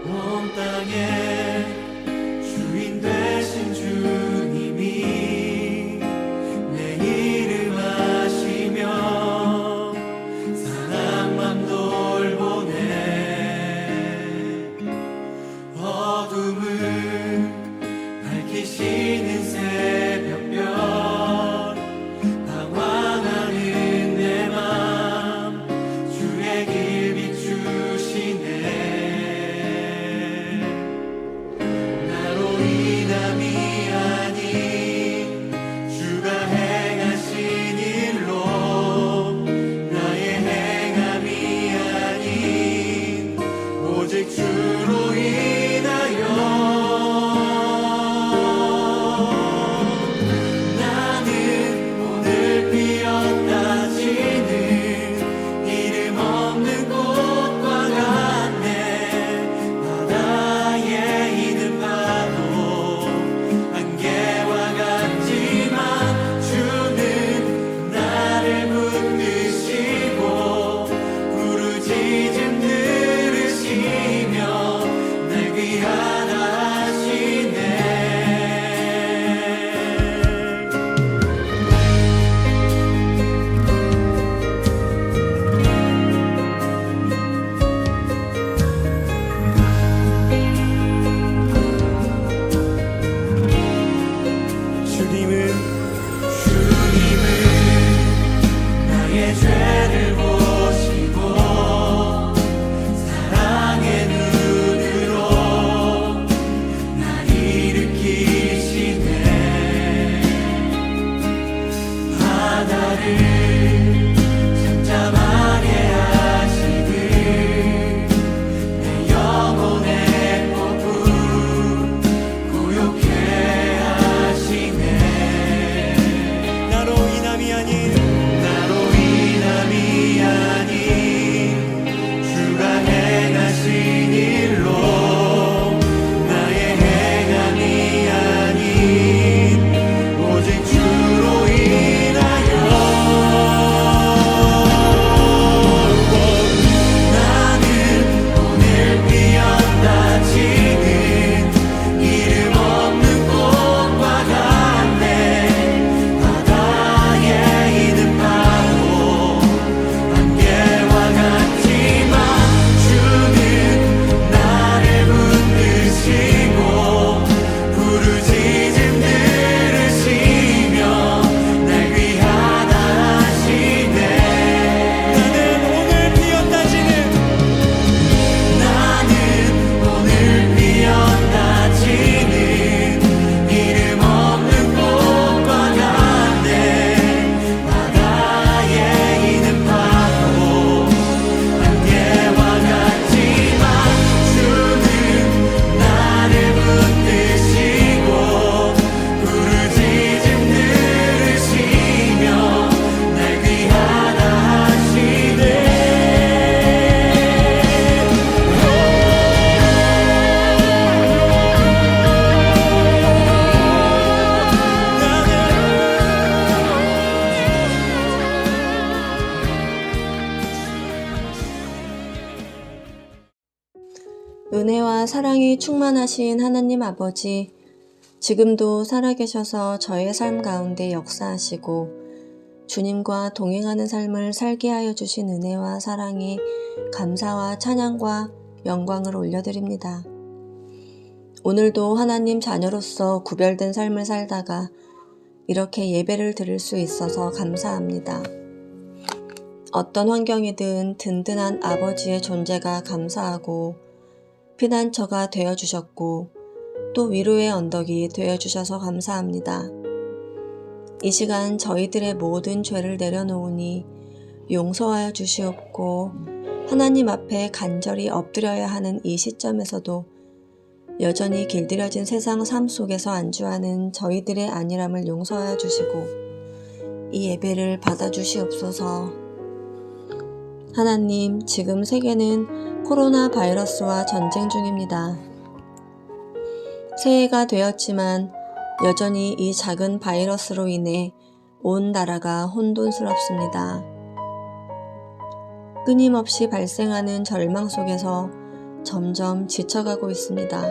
온 땅의 주인 되신 주님이 내 이름 아시며 사랑만 돌보네. 어둠을 밝히시는 새벽별 방황하는 내 맘 주의 길 비추시네. 나로 인함이 아닌 주가 행하신 일로 나의 행함이 아닌 오직 주로 인하여 나는 오늘 피었다 지는 이름 없는 꽃과 같네. 바다에 있는 파도 안개와 같지만 주는 나를 붙드시고 부르짖음 들으시며 날 귀하다 하시네. 주님은 나의 죄를 보시고 사랑의 눈으로 날 일으키시네. 바다를 잠잠하게 하시듯 내 영혼의 폭풍 고요케 하시네. 나로 인함이 아닌 주가 행하신 일로 나의 행함이 아닌 오직 주로 인하여 나는 오늘 피었다 지는 이름 없는 꽃과 같네. 바다에 있는 파도 안개와 같지만 주는 나를 붙드시고 부르짖음 들으시며 날 귀하다 하시네. 나는 오늘 피었다 지는 이름 없는 꽃과 같네. 바다에 있는 파도 안개와 같지만 주는 나를 붙드시고 부르짖음 들으시며 날 귀하다 하시네. 은혜와 사랑이 충만하신 하나님 아버지, 지금도 살아계셔서 저의 삶 가운데 역사하시고 주님과 동행하는 삶을 살게 하여 주신 은혜와 사랑이 감사와 찬양과 영광을 올려드립니다. 오늘도 하나님 자녀로서 구별된 삶을 살다가 이렇게 예배를 드릴 수 있어서 감사합니다. 어떤 환경이든 든든한 아버지의 존재가 감사하고 피난처가 되어주셨고 또 위로의 언덕이 되어주셔서 감사합니다. 이 시간 저희들의 모든 죄를 내려놓으니 용서하여 주시옵고 하나님 앞에 간절히 엎드려야 하는 이 시점에서도 여전히 길들여진 세상 삶 속에서 안주하는 저희들의 안일함을 용서하여 주시고 이 예배를 받아주시옵소서. 하나님, 지금 세계는 코로나 바이러스와 전쟁 중입니다. 새해가 되었지만 여전히 이 작은 바이러스로 인해 온 나라가 혼돈스럽습니다. 끊임없이 발생하는 절망 속에서 점점 지쳐가고 있습니다.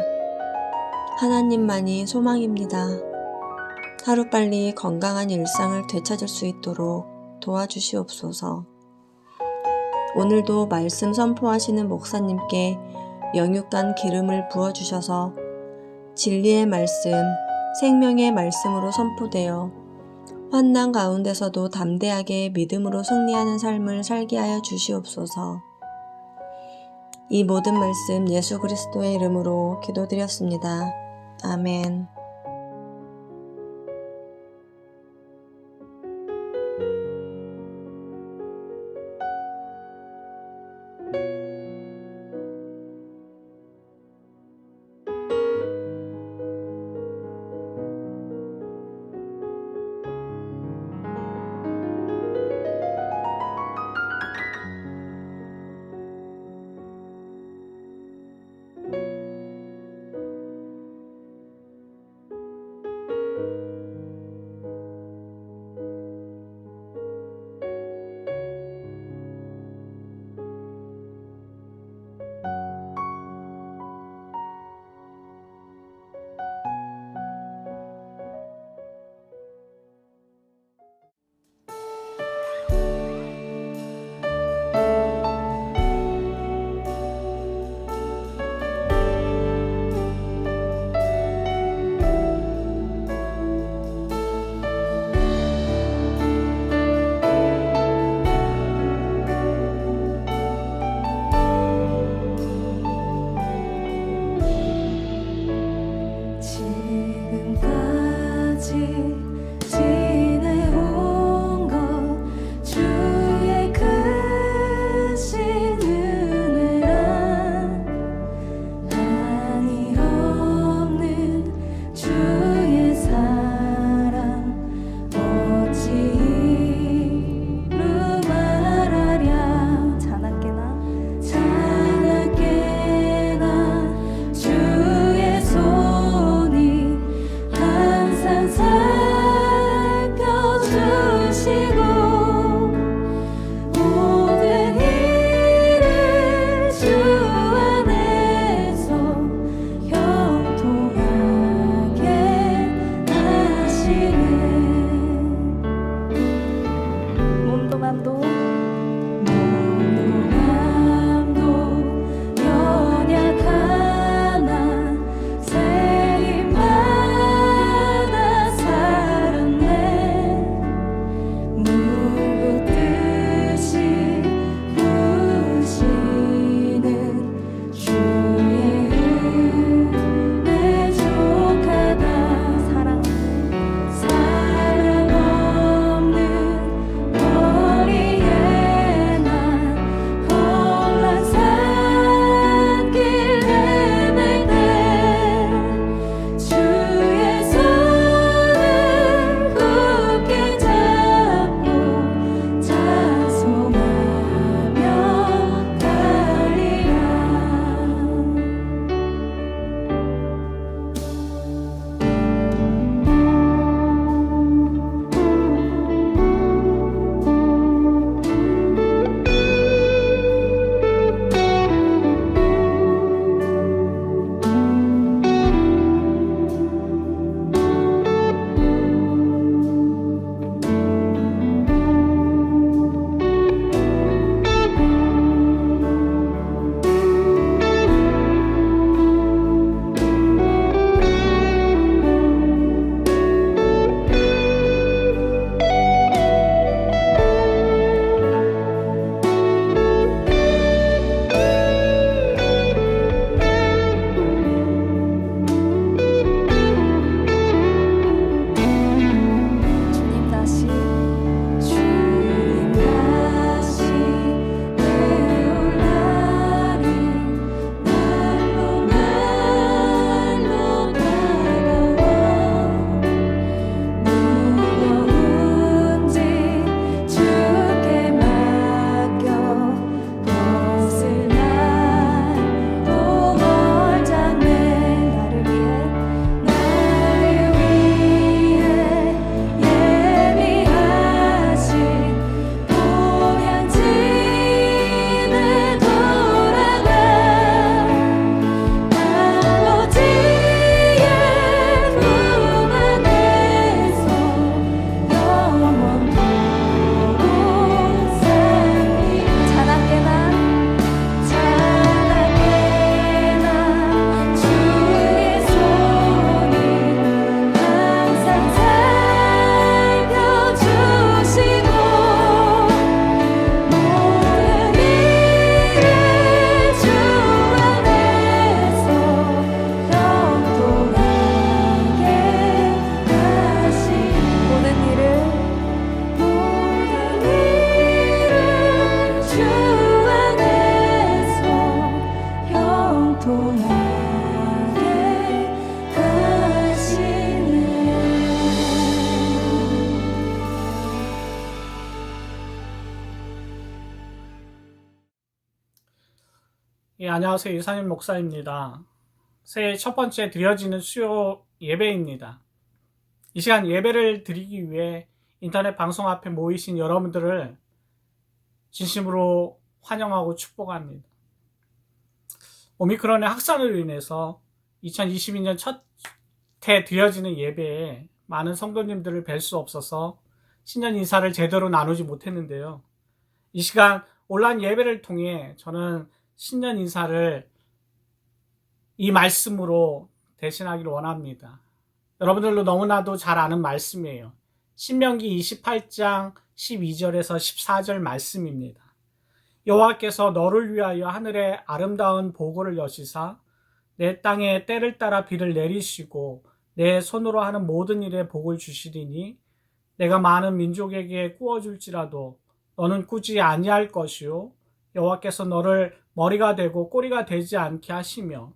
하나님만이 소망입니다. 하루빨리 건강한 일상을 되찾을 수 있도록 도와주시옵소서. 오늘도 말씀 선포하시는 목사님께 영육간 기름을 부어주셔서 진리의 말씀, 생명의 말씀으로 선포되어 환난 가운데서도 담대하게 믿음으로 승리하는 삶을 살게 하여 주시옵소서. 이 모든 말씀 예수 그리스도의 이름으로 기도드렸습니다. 아멘. 안녕하세요. 이상윤 목사입니다. 새해 첫 번째 드려지는 수요 예배입니다. 이 시간 예배를 드리기 위해 인터넷 방송 앞에 모이신 여러분들을 진심으로 환영하고 축복합니다. 오미크론의 확산으로 인해서 2022년 첫 해 드려지는 예배에 많은 성도님들을 뵐 수 없어서 신년 인사를 제대로 나누지 못했는데요. 이 시간 온라인 예배를 통해 저는 신년 인사를 이 말씀으로 대신하기를 원합니다. 여러분들도 너무나도 잘 아는 말씀이에요. 신명기 28장 12절에서 14절 말씀입니다. 여호와께서 너를 위하여 하늘에 아름다운 보고를 여시사 내 땅에 때를 따라 비를 내리시고 내 손으로 하는 모든 일에 복을 주시리니 내가 많은 민족에게 꾸어줄지라도 너는 꾸지 아니할 것이요 여호와께서 너를 머리가 되고 꼬리가 되지 않게 하시며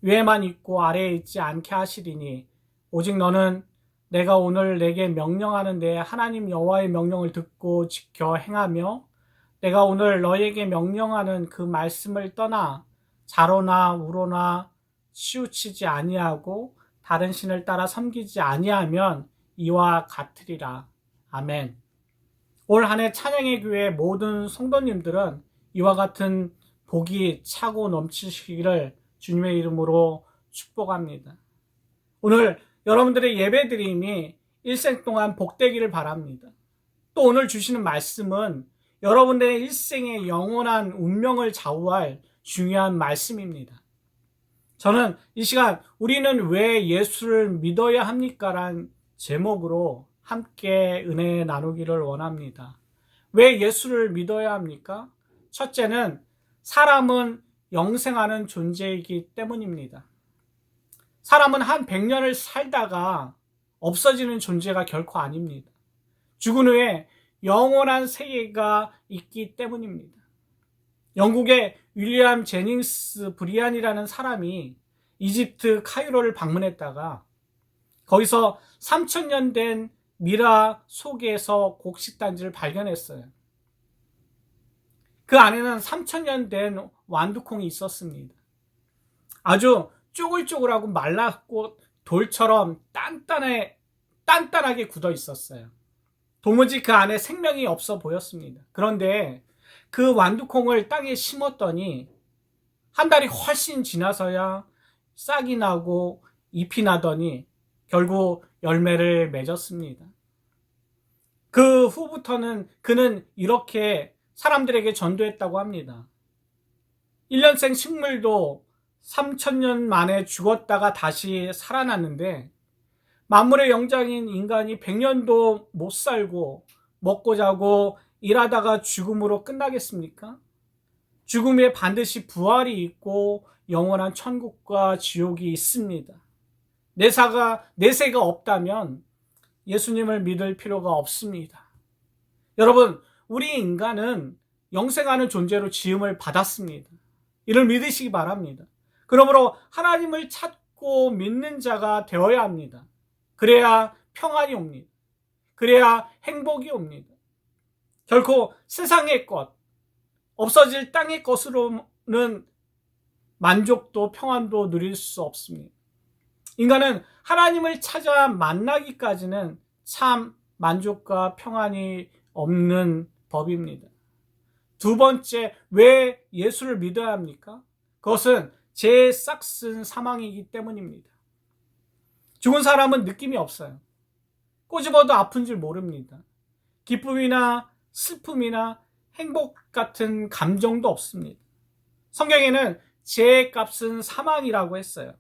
위에만 있고 아래에 있지 않게 하시리니 오직 너는 내가 오늘 내게 명령하는 내 하나님 여호와의 명령을 듣고 지켜 행하며 내가 오늘 너에게 명령하는 그 말씀을 떠나 자로나 우로나 치우치지 아니하고 다른 신을 따라 섬기지 아니하면 이와 같으리라. 아멘. 올 한 해 찬양의 교회 모든 성도님들은 이와 같은 복이 차고 넘치시기를 주님의 이름으로 축복합니다. 오늘 여러분들의 예배드림이 일생 동안 복되기를 바랍니다. 또 오늘 주시는 말씀은 여러분들의 일생의 영원한 운명을 좌우할 중요한 말씀입니다. 저는 이 시간 우리는 왜 예수를 믿어야 합니까? 란 제목으로 함께 은혜 나누기를 원합니다. 왜 예수를 믿어야 합니까? 첫째는 사람은 영생하는 존재이기 때문입니다. 사람은 한 100년을 살다가 없어지는 존재가 결코 아닙니다. 죽은 후에 영원한 세계가 있기 때문입니다. 영국의 윌리엄 제닝스 브리안이라는 사람이 이집트 카이로를 방문했다가 거기서 3000년 된 미라 속에서 곡식단지를 발견했어요. 그 안에는 3000년 된 완두콩이 있었습니다. 아주 쪼글쪼글하고 말랐고 돌처럼 단단하게 굳어 있었어요. 도무지 그 안에 생명이 없어 보였습니다. 그런데 그 완두콩을 땅에 심었더니 한 달이 훨씬 지나서야 싹이 나고 잎이 나더니 결국 열매를 맺었습니다. 그 후부터는 그는 이렇게 사람들에게 전도했다고 합니다. 1년생 식물도 3000년 만에 죽었다가 다시 살아났는데 만물의 영장인 인간이 100년도 못 살고 먹고 자고 일하다가 죽음으로 끝나겠습니까? 죽음에 반드시 부활이 있고 영원한 천국과 지옥이 있습니다. 내세가 없다면 예수님을 믿을 필요가 없습니다. 여러분, 우리 인간은 영생하는 존재로 지음을 받았습니다. 이를 믿으시기 바랍니다. 그러므로 하나님을 찾고 믿는 자가 되어야 합니다. 그래야 평안이 옵니다. 그래야 행복이 옵니다. 결코 세상의 것, 없어질 땅의 것으로는 만족도 평안도 누릴 수 없습니다. 인간은 하나님을 찾아 만나기까지는 참 만족과 평안이 없는 법입니다. 두 번째, 왜 예수를 믿어야 합니까? 그것은 죄의 싹슨 사망이기 때문입니다. 죽은 사람은 느낌이 없어요. 꼬집어도 아픈 줄 모릅니다. 기쁨이나 슬픔이나 행복 같은 감정도 없습니다. 성경에는 죄의 값은 사망이라고 했어요.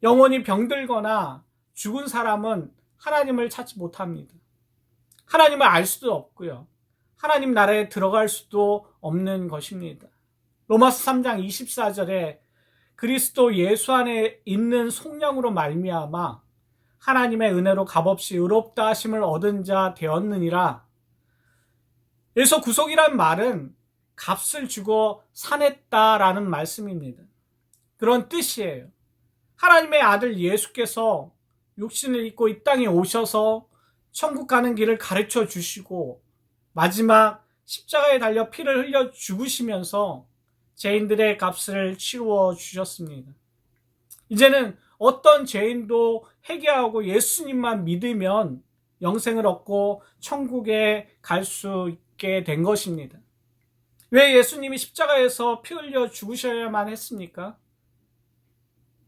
영원히 병들거나 죽은 사람은 하나님을 찾지 못합니다. 하나님을 알 수도 없고요. 하나님 나라에 들어갈 수도 없는 것입니다. 로마서 3장 24절에 그리스도 예수 안에 있는 속량으로 말미암아 하나님의 은혜로 값없이 의롭다 하심을 얻은 자 되었느니라. 여기서 구속이란 말은 값을 주고 사냈다라는 말씀입니다. 그런 뜻이에요. 하나님의 아들 예수께서 육신을 입고 이 땅에 오셔서 천국 가는 길을 가르쳐 주시고 마지막 십자가에 달려 피를 흘려 죽으시면서 죄인들의 값을 치루어 주셨습니다. 이제는 어떤 죄인도 회개하고 예수님만 믿으면 영생을 얻고 천국에 갈 수 있게 된 것입니다. 왜 예수님이 십자가에서 피 흘려 죽으셔야만 했습니까?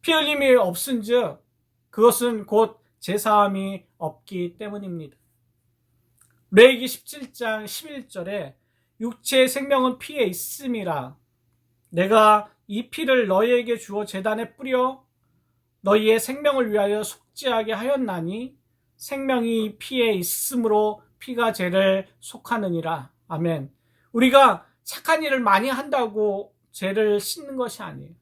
피 흘림이 없은즉 그것은 곧 제사함이 없기 때문입니다. 레위기 17장 11절에 육체의 생명은 피에 있음이라 내가 이 피를 너희에게 주어 제단에 뿌려 너희의 생명을 위하여 속죄하게 하였나니 생명이 피에 있으므로 피가 죄를 속하느니라. 아멘. 우리가 착한 일을 많이 한다고 죄를 씻는 것이 아니에요.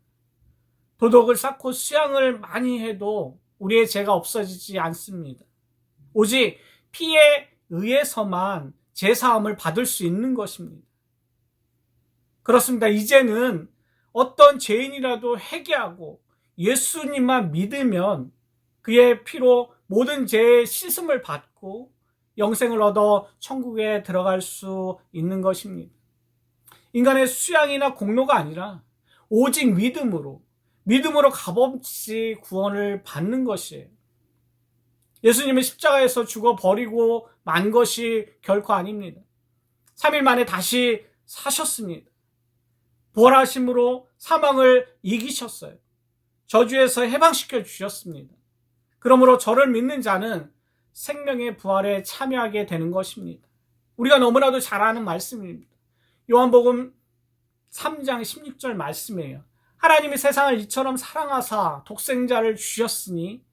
도덕을 쌓고 수양을 많이 해도 우리의 죄가 없어지지 않습니다. 오직 피에 의해서만 제사함을 받을 수 있는 것입니다. 그렇습니다. 이제는 어떤 죄인이라도 회개하고 예수님만 믿으면 그의 피로 모든 죄의 씻음을 받고 영생을 얻어 천국에 들어갈 수 있는 것입니다. 인간의 수양이나 공로가 아니라 오직 믿음으로 값없이 구원을 받는 것이에요. 예수님은 십자가에서 죽어버리고 만 것이 결코 아닙니다. 3일 만에 다시 사셨습니다. 부활하심으로 사망을 이기셨어요. 저주에서 해방시켜 주셨습니다. 그러므로 저를 믿는 자는 생명의 부활에 참여하게 되는 것입니다. 우리가 너무나도 잘 아는 말씀입니다. 요한복음 3장 16절 말씀이에요. 하나님이 세상을 이처럼 사랑하사 독생자를 주셨으니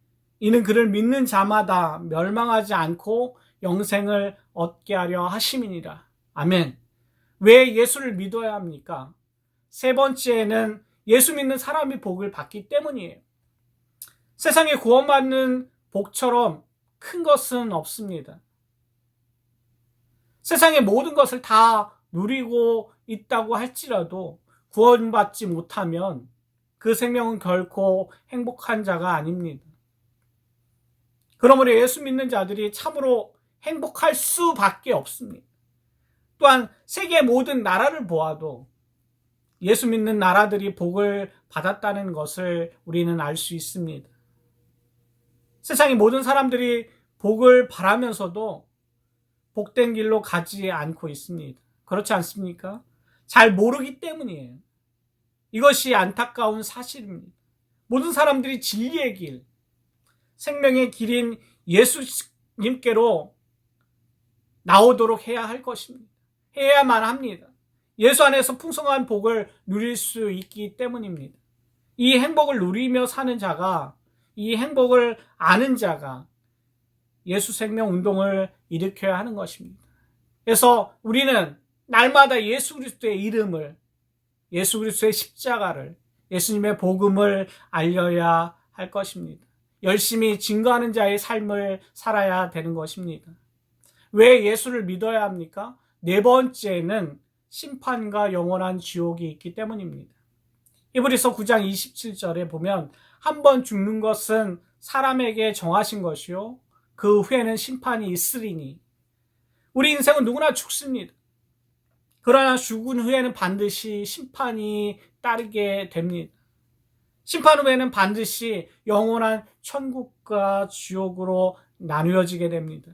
이는 그를 믿는 자마다 멸망하지 않고 영생을 얻게 하려 하심이니라. 아멘. 왜 예수를 믿어야 합니까? 세 번째는 예수 믿는 사람이 복을 받기 때문이에요. 세상에 구원받는 복처럼 큰 것은 없습니다. 세상의 모든 것을 다 누리고 있다고 할지라도 구원받지 못하면 그 생명은 결코 행복한 자가 아닙니다. 그러므로 예수 믿는 자들이 참으로 행복할 수밖에 없습니다. 또한 세계 모든 나라를 보아도 예수 믿는 나라들이 복을 받았다는 것을 우리는 알 수 있습니다. 세상의 모든 사람들이 복을 바라면서도 복된 길로 가지 않고 있습니다. 그렇지 않습니까? 잘 모르기 때문이에요. 이것이 안타까운 사실입니다. 모든 사람들이 진리의 길, 생명의 길인 예수님께로 나오도록 해야 할 것입니다. 해야만 합니다. 예수 안에서 풍성한 복을 누릴 수 있기 때문입니다. 이 행복을 누리며 사는 자가, 이 행복을 아는 자가 예수 생명 운동을 일으켜야 하는 것입니다. 그래서 우리는 날마다 예수 그리스도의 이름을, 예수 그리스도의 십자가를, 예수님의 복음을 알려야 할 것입니다. 열심히 증거하는 자의 삶을 살아야 되는 것입니다. 왜 예수를 믿어야 합니까? 네 번째는 심판과 영원한 지옥이 있기 때문입니다. 히브리서 9장 27절에 보면 한 번 죽는 것은 사람에게 정하신 것이요 그 후에는 심판이 있으리니. 우리 인생은 누구나 죽습니다. 그러나 죽은 후에는 반드시 심판이 따르게 됩니다. 심판 후에는 반드시 영원한 천국과 지옥으로 나누어지게 됩니다.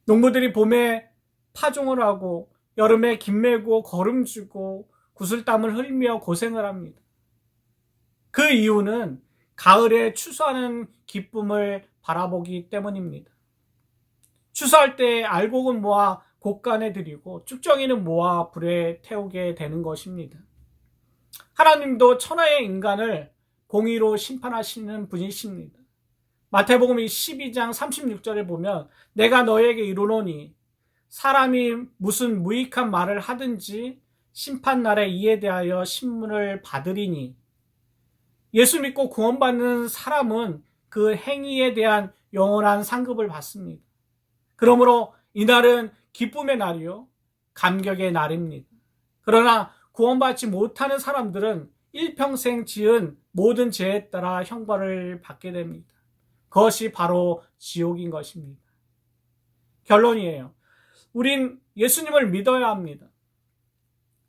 농부들이 봄에 파종을 하고 여름에 김매고 거름주고 구슬땀을 흘리며 고생을 합니다. 그 이유는 가을에 추수하는 기쁨을 바라보기 때문입니다. 추수할 때 알곡은 모아 곡간에 들이고 쭉정이는 모아 불에 태우게 되는 것입니다. 하나님도 천하의 인간을 공의로 심판하시는 분이십니다. 마태복음 12장 36절에 보면 내가 너에게 이르노니 사람이 무슨 무익한 말을 하든지 심판날에 이에 대하여 신문을 받으리니. 예수 믿고 구원받는 사람은 그 행위에 대한 영원한 상급을 받습니다. 그러므로 이날은 기쁨의 날이요 감격의 날입니다. 그러나 구원받지 못하는 사람들은 일평생 지은 모든 죄에 따라 형벌을 받게 됩니다. 그것이 바로 지옥인 것입니다. 결론이에요. 우린 예수님을 믿어야 합니다.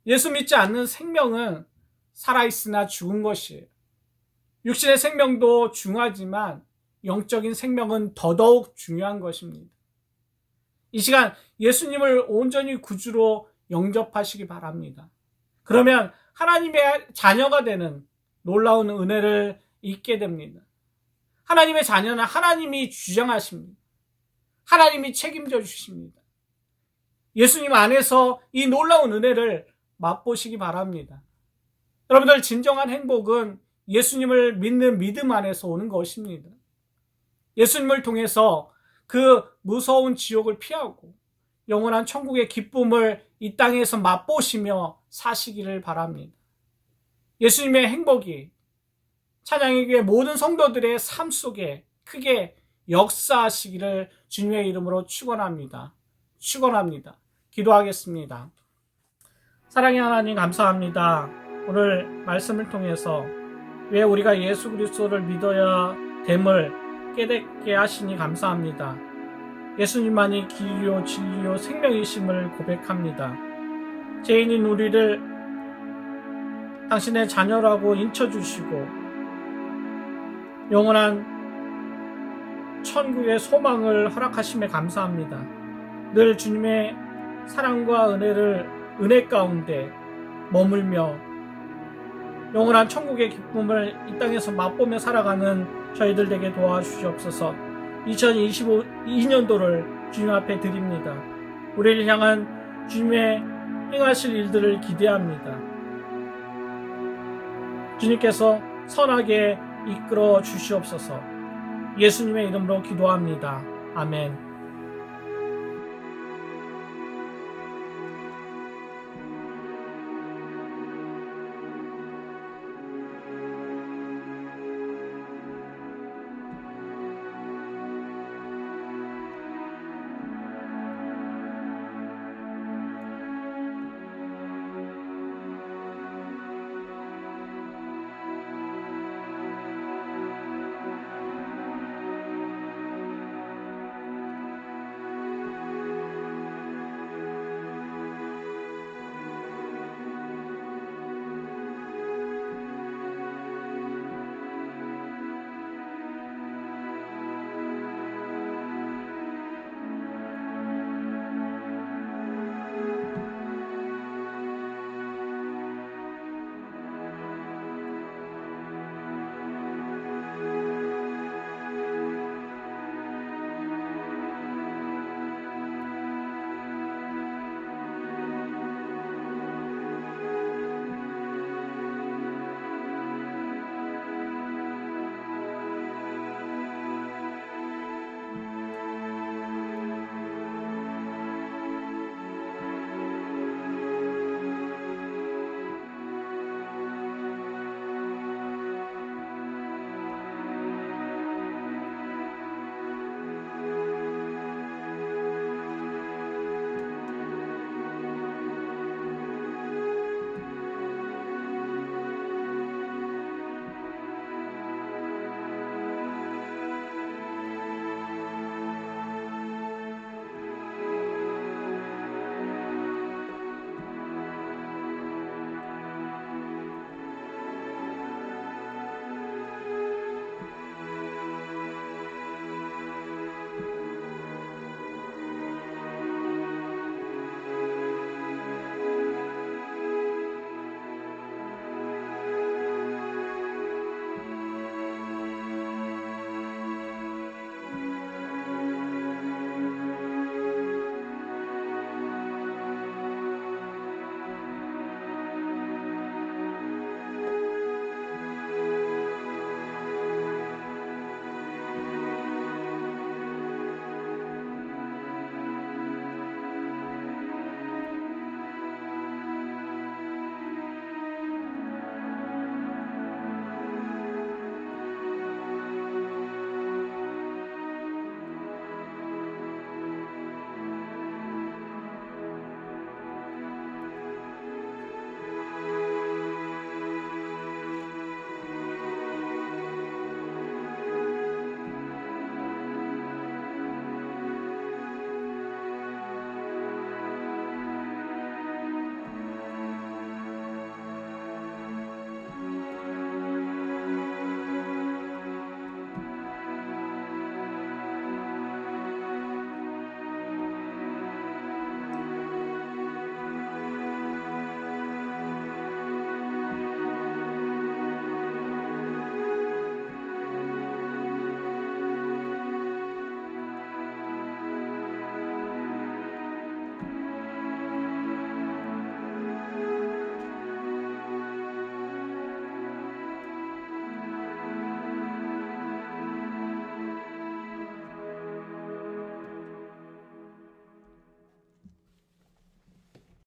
예수 믿지 않는 생명은 살아있으나 죽은 것이에요. 육신의 생명도 중요하지만 영적인 생명은 더더욱 중요한 것입니다. 이 시간 예수님을 온전히 구주로 영접하시기 바랍니다. 그러면 하나님의 자녀가 되는 놀라운 은혜를 잊게 됩니다. 하나님의 자녀는 하나님이 주장하십니다. 하나님이 책임져 주십니다. 예수님 안에서 이 놀라운 은혜를 맛보시기 바랍니다. 여러분들, 진정한 행복은 예수님을 믿는 믿음 안에서 오는 것입니다. 예수님을 통해서 그 무서운 지옥을 피하고 영원한 천국의 기쁨을 이 땅에서 맛보시며 사시기를 바랍니다. 예수님의 행복이 찬양의 교회 모든 성도들의 삶 속에 크게 역사하시기를 주님의 이름으로 축원합니다. 기도하겠습니다. 사랑의 하나님, 감사합니다. 오늘 말씀을 통해서 왜 우리가 예수 그리스도를 믿어야 됨을 깨닫게 하시니 감사합니다. 예수님만이 길이요 진리요 생명이심을 고백합니다. 죄인인 우리를 당신의 자녀라고 인쳐주시고 영원한 천국의 소망을 허락하심에 감사합니다. 늘 주님의 사랑과 은혜 가운데 머물며 영원한 천국의 기쁨을 이 땅에서 맛보며 살아가는 저희들 되게 도와주시옵소서. 2022년도를 주님 앞에 드립니다. 우리를 향한 주님의 행하실 일들을 기대합니다. 주님께서 선하게 이끌어 주시옵소서. 예수님의 이름으로 기도합니다. 아멘.